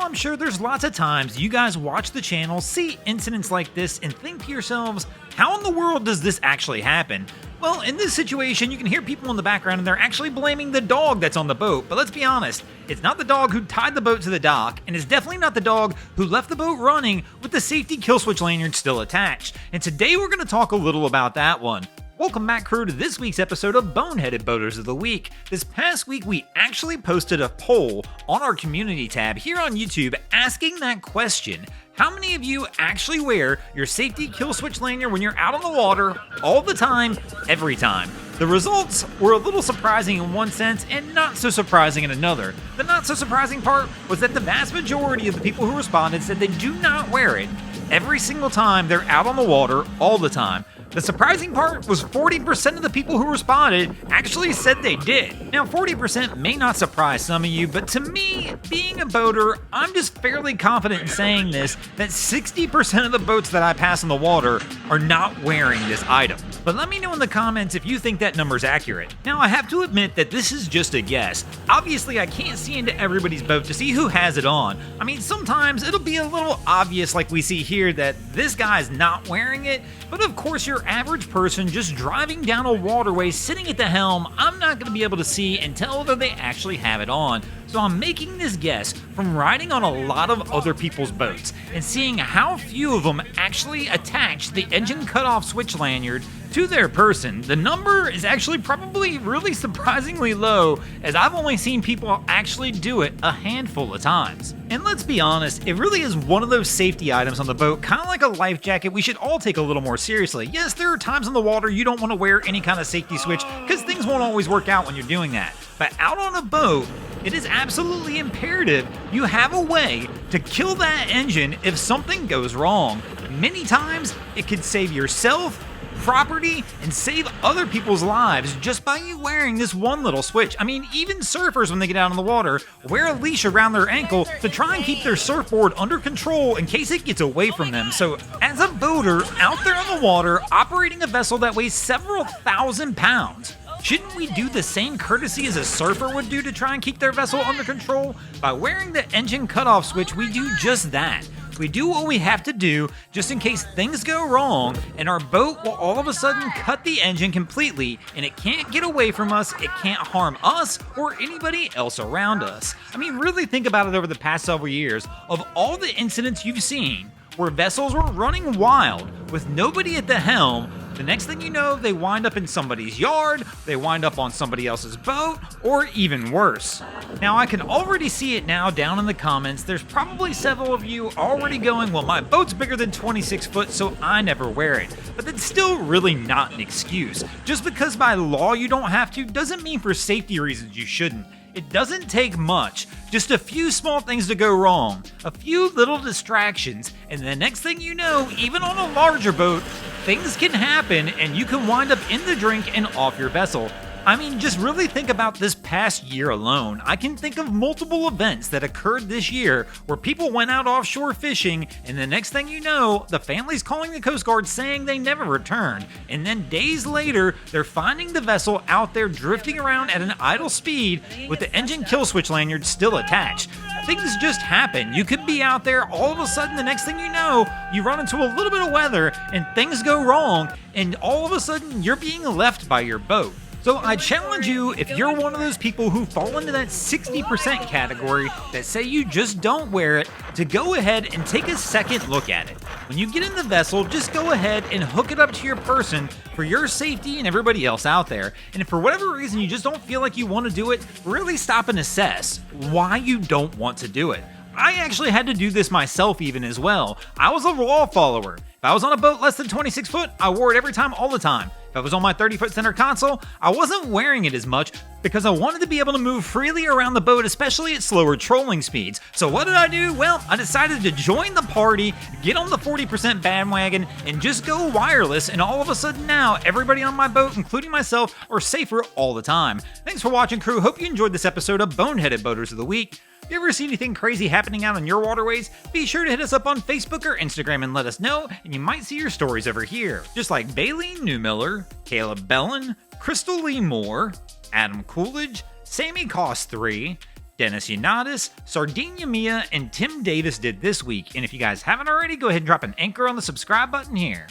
I'm sure there's lots of times you guys watch the channel, see incidents like this, and think to yourselves, how in the world does this actually happen? Well, in this situation, you can hear people in the background and they're actually blaming the dog that's on the boat. But let's be honest, it's not the dog who tied the boat to the dock, and it's definitely not the dog who left the boat running with the safety kill switch lanyard still attached. And today we're going to talk a little about that one. Welcome back, crew, to this week's episode of Boneheaded Boaters of the Week. This past week, we actually posted a poll on our community tab here on YouTube asking that question. How many of you actually wear your safety kill switch lanyard when you're out on the water all the time, every time? The results were a little surprising in one sense and not so surprising in another. The not so surprising part was that the vast majority of the people who responded said they do not wear it every single time they're out on the water all the time. The surprising part was 40% of the people who responded actually said they did. Now, 40% may not surprise some of you, but to me, being a boater, I'm just fairly confident in saying this, that 60% of the boats that I pass on the water are not wearing this item. But let me know in the comments if you think that number's accurate. Now, I have to admit that this is just a guess. Obviously, I can't see into everybody's boat to see who has it on. I mean, sometimes it'll be a little obvious like we see here that this guy's not wearing it, but of course your average person just driving down a waterway sitting at the helm, I'm not going to be able to see and tell whether they actually have it on. So I'm making this guess from riding on a lot of other people's boats and seeing how few of them actually attach the engine cutoff switch lanyard to their person. The number is actually probably really surprisingly low, as I've only seen people actually do it a handful of times. And let's be honest, it really is one of those safety items on the boat, kind of like a life jacket we should all take a little more seriously. Yes, there are times on the water you don't want to wear any kind of safety switch because things won't always work out when you're doing that. But out on a boat, it is absolutely imperative you have a way to kill that engine if something goes wrong. Many times, it could save yourself, property, and save other people's lives just by you wearing this one little switch. I mean, even surfers, when they get out on the water, wear a leash around their ankle to try and keep their surfboard under control in case it gets away from them. So as a boater out there on the water, operating a vessel that weighs several thousand pounds, shouldn't we do the same courtesy as a surfer would do to try and keep their vessel under control? By wearing the engine cutoff switch, we do just that. We do what we have to do just in case things go wrong and our boat will all of a sudden cut the engine completely and it can't get away from us, it can't harm us or anybody else around us. I mean, really think about it over the past several years. Of all the incidents you've seen where vessels were running wild with nobody at the helm, the next thing you know, they wind up in somebody's yard, they wind up on somebody else's boat, or even worse. Now, I can already see it now down in the comments. There's probably several of you already going, well, my boat's bigger than 26 foot, so I never wear it. But that's still really not an excuse. Just because by law you don't have to doesn't mean for safety reasons you shouldn't. It doesn't take much, just a few small things to go wrong, a few little distractions, and the next thing you know, even on a larger boat, things can happen and you can wind up in the drink and off your vessel. I mean, just really think about this past year alone. I can think of multiple events that occurred this year where people went out offshore fishing, and the next thing you know, the family's calling the Coast Guard saying they never returned. And then days later, they're finding the vessel out there drifting around at an idle speed with the engine kill switch lanyard still attached. Things just happen. You could be out there, all of a sudden, the next thing you know, you run into a little bit of weather and things go wrong, and all of a sudden, you're being left by your boat. So I challenge you, if you're one of those people who fall into that 60% category that say you just don't wear it, to go ahead and take a second look at it. When you get in the vessel, just go ahead and hook it up to your person for your safety and everybody else out there. And if for whatever reason you just don't feel like you want to do it, really stop and assess why you don't want to do it. I actually had to do this myself even as well. I was a law follower. If I was on a boat less than 26 foot, I wore it every time, all the time. If I was on my 30-foot center console, I wasn't wearing it as much because I wanted to be able to move freely around the boat, especially at slower trolling speeds. So what did I do? Well, I decided to join the party, get on the 40% bandwagon, and just go wireless, and all of a sudden now, everybody on my boat, including myself, are safer all the time. Thanks for watching, crew. Hope you enjoyed this episode of Boneheaded Boaters of the Week. If you ever see anything crazy happening out on your waterways, be sure to hit us up on Facebook or Instagram and let us know, and you might see your stories over here. Just like Bailey Newmiller, Caleb Bellin, Crystal Lee Moore, Adam Coolidge, Sammy Cost 3, Dennis Yanadis, Sardinia Mia, and Tim Davis did this week. And if you guys haven't already, go ahead and drop an anchor on the subscribe button here.